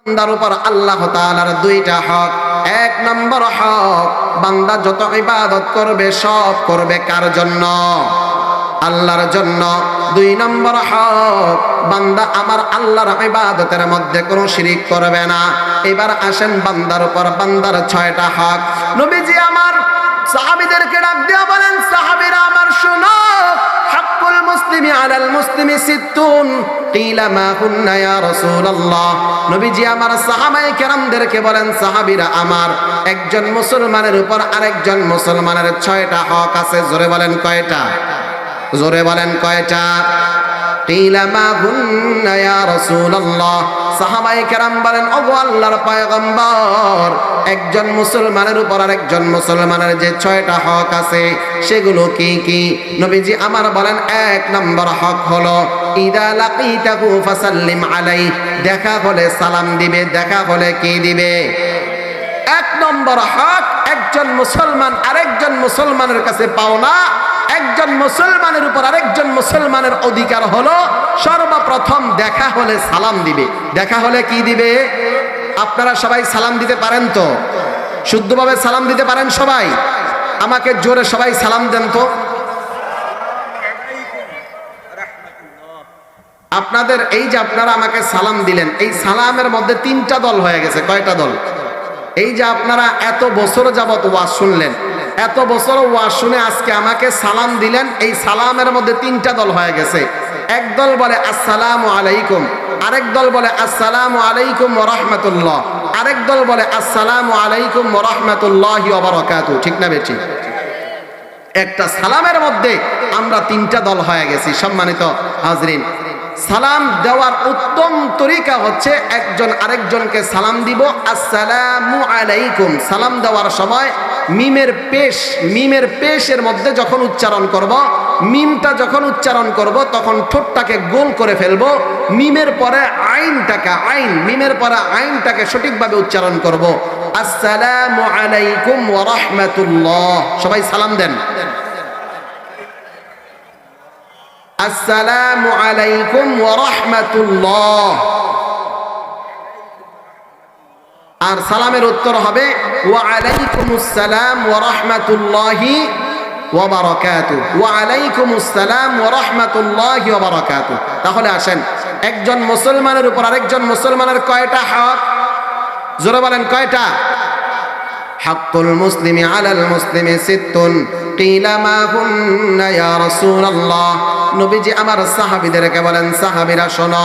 বান্দার উপর আল্লাহ তাআলার দুইটা হক। এক নম্বর হক, বান্দা যত ইবাদত করবে সব করবে কার জন্য? আল্লাহর জন্য। দুই নম্বর হক, বান্দা আমার আল্লাহর ইবাদতের মধ্যে কোনো শিরিক করবে না। এবার আসেন বান্দার উপর বান্দার 6টা হক। নবীজি আমার সাহাবীদেরকে ডাক দিয়ে বলেন, সাহাবীরা আমার শোনো, হাক্কুল মুসলিমি আলাল মুসলিমি সিত্তুন কিলা মা কুন্না ইয়া রাসূলুল্লাহ। নবীজি আমার সাহাবায়ে কেরামদেরকে বলেন, সাহাবীরা আমার, একজন মুসলমানের উপর আরেকজন মুসলমানের 6টা হক আছে। জোরে বলেন কয়টা? জোরে বলেন কয়টা? কিলা মা কুন্না ইয়া রাসূলুল্লাহ। সাহাবায়ে কেরাম বলেন, ওগো আল্লাহর পয়গম্বর, একজন মুসলমানের উপর আরেকজন মুসলমানের যে 6টা হক আছে সেগুলো কি কি? নবীজি আমার বলেন, এক নম্বর হক হলো ইদা লাকিতাহু ফাসাল্লিম আলাইহি, দেখা হলে সালাম দিবে। দেখা হলে কি দিবে? এক নম্বর হক, একজন মুসলমান আরেকজন মুসলমানের কাছে পাওনা। একজন মুসলমানের উপর আরেকজন মুসলমানের অধিকার হলো সর্বপ্রথম দেখা হলে সালাম দিবে। দেখা হলে কি দিবে? আপনারা সবাই সালাম দিতে পারেন তো? শুদ্ধভাবে সালাম দিতে পারেন সবাই? আমাকে জোরে সবাই সালাম দেন তো। আপনাদের এই যে আপনারা আমাকে সালাম দিলেন, এই সালামের মধ্যে 3টা দল হয়ে গেছে। কয়টা দল? এই যে আপনারা এত বছর যাবত ওয়াজ শুনলেন, এত বছর ওয়াজ শুনে আজকে আমাকে সালাম দিলেন, এই সালামের মধ্যে 3টা দল হয়ে গেছে। এক দল বলে আসসালামু আলাইকুম, আরেক দল বলে আসসালামু আলাইকুম ওয়া রাহমাতুল্লাহ, আরেক দল বলে আসসালামু আলাইকুম ওয়া রাহমাতুল্লাহি ওয়া বারাকাতুহু। ঠিক না বেঠিক? একটা সালামের মধ্যে আমরা 3টা দল হয়ে গেছি। সম্মানিত হাজরিন, সালাম দেওয়ার উত্তম তরিকা হচ্ছে একজন আরেকজনকে সালাম দিব আসসালামু আলাইকুম। সালাম দেওয়ার সময় মিমের পেশের মধ্যে যখন উচ্চারণ করব, মিমটা যখন উচ্চারণ করব তখন ঠোঁটটাকে গোল করে ফেলবো। মিমের পরে মিমের পরে আইনটাকে সঠিকভাবে উচ্চারণ করব। আসসালামু আলাইকুম ওয়া রাহমাতুল্লাহ। সবাই সালাম দেন। আসসালামু আলাইকুম ওয়া রাহমাতুল্লাহ। আর সালামের উত্তর হবে ওয়া আলাইকুমুস সালাম ওয়া রাহমাতুল্লাহি ওয়া বারাকাতুহু। ওয়া আলাইকুমুস সালাম ওয়া রাহমাতুল্লাহি ওয়া বারাকাতুহু। তাহলে আসেন, একজন মুসলমানের উপর আরেকজন মুসলমানের কয়টা হক? জোরে বলেন কয়টা? হাক্কুল মুসলিমি আলাল মুসলিমি সিত্তুন কিলা মা কুন্না ইয়া রাসূলুল্লাহ। নবীজি আমার সাহাবীদেরকে বলেন, সাহাবীরা শোনো,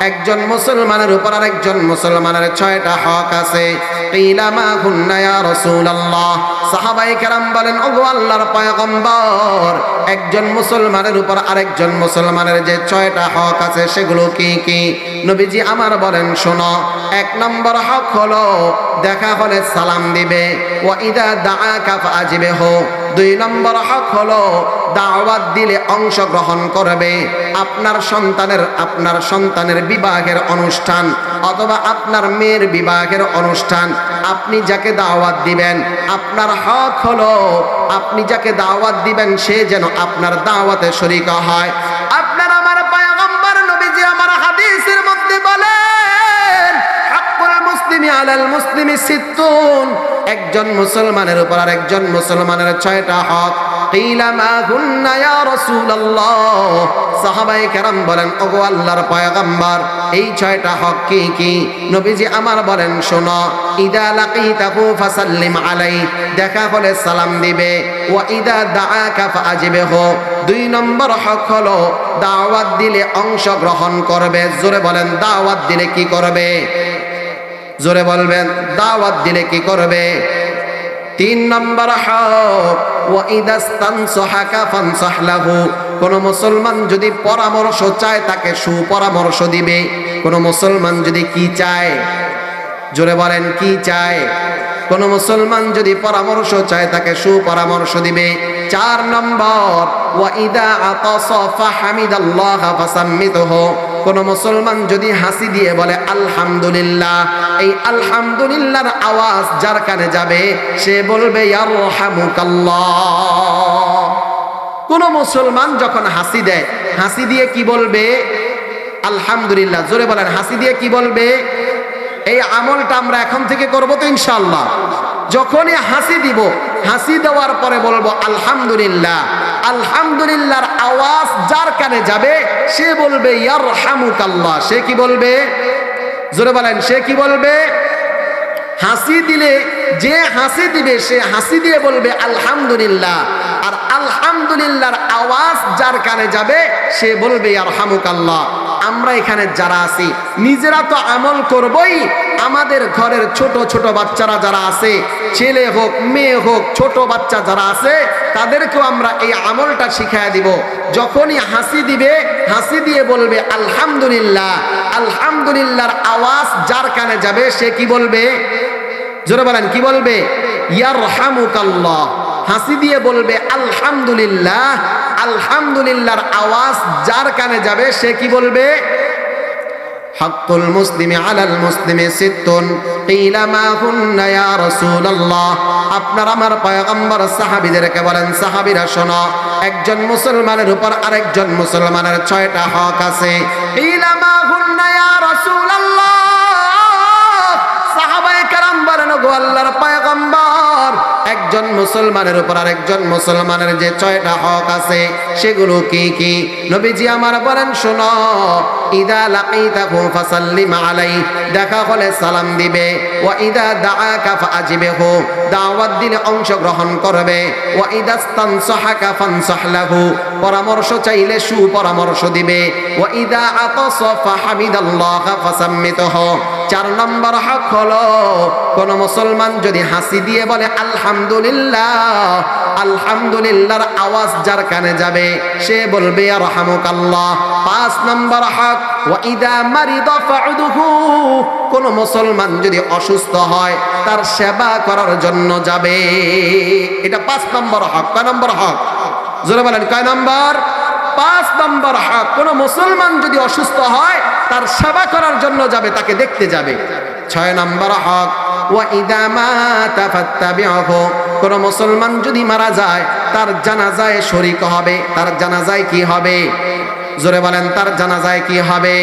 একজন মুসলমানের উপর আরেকজন মুসলমানের 6টা হক আছে। কিলা মা কুন্না ইয়া রাসূলুল্লাহ। সাহাবায়ে কেরাম বলেন, ওগো আল্লাহর পয়গম্বর, একজন মুসলমানের উপর আরেকজন মুসলমানের যে 6টা হক আছে সেগুলো কি কি? নবীজি আমার বলেন, শোনো, এক নম্বর হক হলো দেখা হলে সালাম দিবে। ওয়া ইদা দাআকা ফাআজিবহু। 2 নম্বর হক হলো দাওয়াত দিলে অংশগ্রহণ করবে। আপনার সন্তানের বিবাহের অনুষ্ঠান অথবা আপনার মেয়ের বিবাহের অনুষ্ঠান, আপনি যাকে দাওয়াত দিবেন, আপনার হক হলো আপনি যাকে দাওয়াত দিবেন সে যেন আপনার দাওয়াতে শরীক হয়। আপনার আমার পয়গম্বর নবীজি আমার হাদিসের মধ্যে বলেন, হাক্কুল মুসলিমি আলাল মুসলিমি সিত্তুন। একজন মুসলমানের উপর আরেকজন মুসলমানের 6টা হক। কিলা মা কুন্না ইয়া রাসূলুল্লাহ। সাহাবায়ে কেরাম বলেন, ওগো আল্লাহর পয়গম্বর, এই 6টা হক কি কি? নবীজি আমার বলেন, শোনো, ইদা লাকিতাহু ফাসাল্লিম আলাইহি, দেখা হলে সালাম দিবে। ওয়া ইদা দাআকা ফাআজিবহু। 2 নম্বর হক হলো দাওয়াত দিলে অংশগ্রহণ করবে। জোরে বলেন, দাওয়াত দিলে কি করবে? জোরে বলবেন, দাওয়াত দিলে কি করবে? 3 নম্বর হক ওয়া ইদাস্তানসাহাকা ফানসাহ লাহু। কোন মুসলমান যদি পরামর্শ চায় তাকে সুপরামর্শ দিবে। কোন মুসলমান যদি কি চায়? জোরে বলেন, কি চায়? কোন মুসলমান যদি পরামর্শ চায় তাকে সুপরামর্শ দিবে। 4 নম্বর ওয়া ইদা আতাসা ফাহামিদাল্লাহ ফাসাম্মিতুহু। কোন মুসলমান যদি হাসি দিয়ে বলে আলহামদুলিল্লাহ, এই আলহামদুলিল্লাহর আওয়াজ যার কানে যাবে সে বলবে ইয়ারহামুকাল্লাহ। কোন মুসলমান যখন হাসি দেয়, হাসি দিয়ে কি বলবে? আলহামদুলিল্লাহ। জোরে বলেন, হাসি দিয়ে কি বলবে? এই আমলটা আমরা এখন থেকে করব তো ইনশাআল্লাহ। যখনই হাসি দিব, হাসি দেওয়ার পরে বলবো আলহামদুলিল্লাহ। আলহামদুলিল্লাহর আওয়াজ যার কানে যাবে সে বলবে ইয়ারহামুকাল্লাহ। সে কি বলবে? জোরে বলেন, সে কি বলবে? হাসি দিলে যে হাসি দিবে সে হাসি দিয়ে বলবে আলহামদুলিল্লাহ। আর আলহামদুলিল্লাহর আওয়াজ যার কানে যাবে সে বলবে ইয়ারহামুকাল্লাহ। আমরা এখানে যারা আছি নিজেরা তো আমল করবই, আমাদের ঘরের ছোট ছোট বাচ্চারা যারা আছে, ছেলে হোক মেয়ে হোক, ছোট বাচ্চা যারা আছে তাদেরকেও আমরা এই আমলটা শিখাইয়া দিব। যখনই হাসি দিবে হাসি দিয়ে বলবে আলহামদুলিল্লাহ। আলহামদুলিল্লাহর আওয়াজ যার কানে যাবে সে কি বলবে? জোরে বলেন, কি বলবে? ইয়ারহামুকাল্লাহ। হাসি দিয়ে বলবে আলহামদুলিল্লাহ। আলহামদুলিল্লাহর আওয়াজ যার কানে যাবে সে কি বলবে? হাক্কুল মুসলিমি আলাল মুসলিমি সিত্তুন কিলা মা হুন্না ইয়া রাসূলুল্লাহ। আপনার আমার পয়গম্বর সাহাবীদেরকে বলেন, সাহাবীরা শোনো, একজন মুসলমানের উপর আরেকজন মুসলমানের 6টা হক আছে। কিলা মা হুন্না ইয়া রাসূলুল্লাহ। সাহাবায়ে কেরাম বলেন, ওগো আল্লাহর পয়গম্বর, একজন মুসলমানের উপর আরেকজন মুসলমানের যে 6টা হক আছে সেগুলো কি কি? নবীজি আমার বলেন, শোনো, ইদা লাকিতাহু ফাসাল্লিম আলাইহি, দেখা হলে সালাম দিবে। ওয়া ইদা দাআকা ফাআজিবহু, দাওয়াত দিলে অংশগ্রহণ করবে। ওয়া ইদা ইস্তানসাহাকা ফানসাহ লাহু, পরামর্শ চাইলে সুপরামর্শ দিবে। ওয়া ইদা আতাসা ফাহামিদাল্লাহ ফাসাম্মিতহু। 4 নম্বর হক হলো কোন মুসলমান যদি হাসি দিয়ে বলে আলহামদুলিল্লাহ, আলহামদুলিল্লাহর আওয়াজ যার কানে যাবে সে বলবে ইয়ারহামুকাল্লাহ। 5 নম্বর হক ওয়া ইদা মারিদা ফাউদুহু, কোন মুসলমান যদি অসুস্থ হয় তার সেবা করার জন্য যাবে। এটা 5 নম্বর হক। কয় নম্বর হক? জোরে বলেন, কয় নম্বর? 5 নম্বর হক। কোন মুসলমান যদি অসুস্থ হয় তার সেবা করার জন্য যাবে, তাকে দেখতে যাবে। 6 নম্বর হক ওয়া ইদা মাতা ফাত্তাবিউহু, কোন মুসলমান যদি মারা যায় তার জানাজায় শরীক হবে। তার জানাজায় কি হবে? জোরে বলেন, তার জানাজায় কি হবে?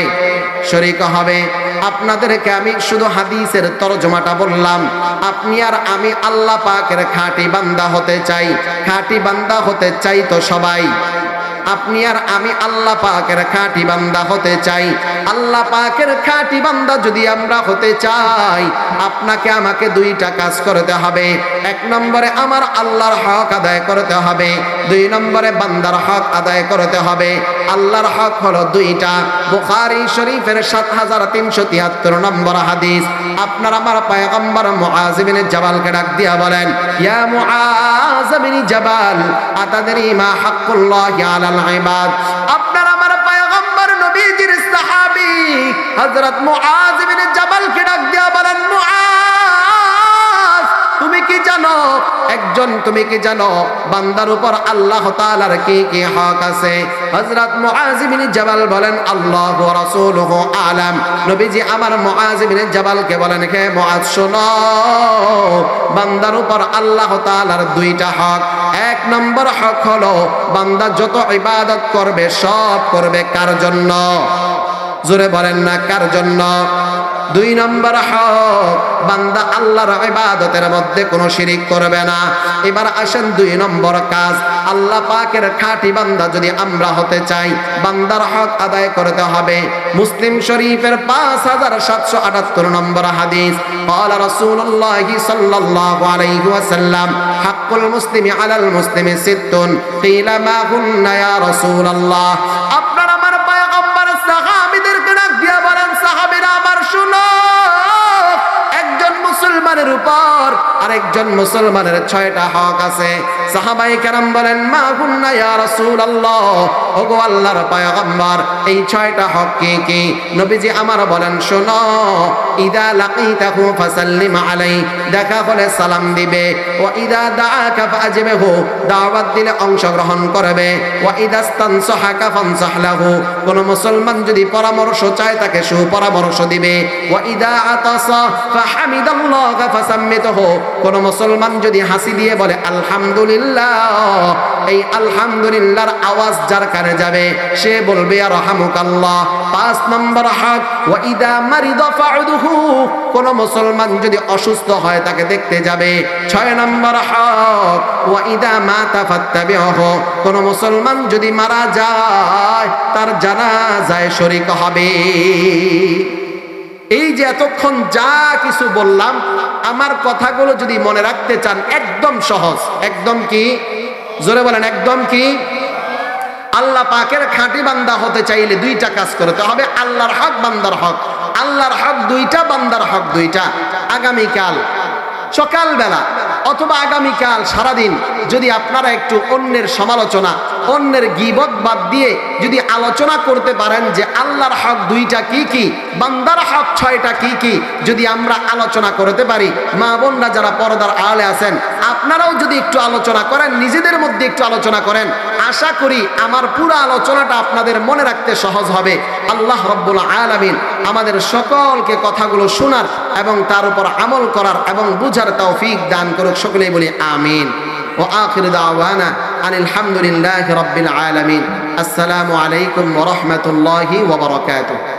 শরীক হবে। আপনাদেরকে আমি শুধু হাদিসের তরজমাটা বললাম। আপনি আর আমি আল্লাহ পাকের খাঁটি বান্দা হতে চাই। খাঁটি বান্দা হতে চাই তো সবাই। আপনি আর আমি আল্লাহ পাকের খাঁটি বান্দা হতে চাই। আল্লাহ পাকের খাঁটি বান্দা যদি আমরা হতে চাই, আপনাকে আমাকে 2টা কাজ করতে হবে। 1 নম্বরে আমার আল্লাহর হক আদায় করতে হবে। 2 নম্বরে বান্দার হক আদায় করতে হবে। আল্লাহর হক হলো 2টা। বুখারী শরীফের 7373 নম্বর হাদিস। আপনার আমার পয়গম্বর মুআয ইবনে জাবালকে ডাক দিয়া বলেন, ইয়া মুআয ইবনে জাবাল, আতাদরি মা হাক্কুল্লাহি আলাল ইবাদ। আপনার আমার পয়গম্বর নবীজির সাহাবী হযরত মুআয ইবনে জাবালকে ডাক দিয়া বলেন, মুআয, তুমি কি জানো তুমি কি জানো বান্দার উপর আল্লাহ তাআলার কি কি হক আছে? হযরত মুআয ইবনে জাবাল বলেন, আল্লাহু ওয়া রাসূলুহু আলাম। নবীজি আমার মুআয ইবনে জাবালকে বলেন, হে মুআয, শোনো, বান্দার উপর আল্লাহ তাআলার 2টা হক। 1 নম্বর হক হলো বান্দা যত ইবাদত করবে সব করবে কার জন্য? জোরে বলেন না, কার জন্য? 2 নম্বর হক, বান্দা আল্লাহর ইবাদতের মধ্যে কোনো শিরিক করবে না। এবার আসেন 2 নম্বর কাজ। আল্লাহ পাকের খাঁটি বান্দা যদি আমরা হতে চাই, বান্দার হক আদায় করতে হবে। মুসলিম শরীফের 5778 নম্বর হাদিস, ক্বালা রাসূলুল্লাহি সাল্লাল্লাহু আলাইহি ওয়াসাল্লাম, হাক্কুল মুসলিমি আলাল মুসলিমি সিত্তুন কিলা মা হুন্না ইয়া রাসূলুল্লাহ। আপনার আমার পয়গম্বর সাহাবীদেরকে ডাক দিয়া বলেন, সাহাবীরা আমার শুনো, একজন মুসলমানের উপর আরেকজন মুসলমানের 6টা হক আছে। সাহাবায়ে কেরাম বলেন, মা হুন্না ইয়া রাসূলুল্লাহ, ওগো আল্লাহর পয়গম্বর, এই 6টা হক কি কি? নবীজি আমার বলেন, শোনো, ইদা লাকিতাহু ফাসাল্লিম আলাইহি, দেখা হলে সালাম দিবে। ওয়া ইদা দাআকা ফাআজিবহু, দাওয়াত দিলে অংশগ্রহণ করবে। ওয়া ইদা ইস্তানসাহাকা ফানসাহ লাহু, কোন মুসলমান যদি পরামর্শ চায় তাকে সুপরামর্শ দিবে। ওয়া ইদা আতাসা ফাহামিদাল্লাহ ফাসাম্মিতহু, কোন মুসলমান যদি হাসি দিয়ে বলে আলহামদুলিল্লাহ, এই আলহামদুলিল্লাহর আওয়াজ যার কানে যাবে সে বলবে ইয়ারহামুকাল্লাহ। 5 নম্বর হক ওয়া ইদা মারিদা ফাউদুহু, কোন মুসলমান যদি অসুস্থ হয় তাকে দেখতে যাবে। 6 নম্বর হক ওয়া ইদা মাতা ফাত্তাবিহু, কোন মুসলমান যদি মারা যায় তার জানাজায় শরীক হবে। এই যে এতক্ষণ যা কিছু বললাম, আমার কথাগুলো যদি মনে রাখতে চান একদম সহজ। একদম কি? জোরে বলেন, একদম কি? আল্লাহ পাকের খাঁটি বান্দা হতে চাইলে 2টা কাজ করতে হবে। আল্লাহর হক, বান্দার হক। আল্লাহর হক 2টা, বান্দার হক 2টা। আগামীকাল সকালবেলা অথবা আগামীকাল সারাদিন যদি আপনারা একটু অন্যের সমালোচনা, অন্যের গীবত বাদ দিয়ে যদি আলোচনা করতে পারেন যে আল্লাহর হক 2টা কি কি, বান্দার হক 6টা কি কি, যদি আমরা আলোচনা করতে পারি, মা বোনরা যারা পর্দার আড়ালে আছেন আপনারাও যদি একটু আলোচনা করেন, নিজেদের মধ্যে একটু আলোচনা করেন, আশা করি আমার পুরো আলোচনাটা আপনাদের মনে রাখতে সহজ হবে। আল্লাহ রাব্বুল আলামিন আমাদের সকলকে কথাগুলো শোনার এবং তার উপর আমল করার এবং বুঝার তৌফিক দান করুক। সকলেই বলি আমিন। ওয়া আখিরু দাওয়ানা আনিল হামদুলিল্লাহি রাব্বিল আলামিন। আসসালামু আলাইকুম ওয়া রাহমাতুল্লাহি ওয়া বারাকাতুহু।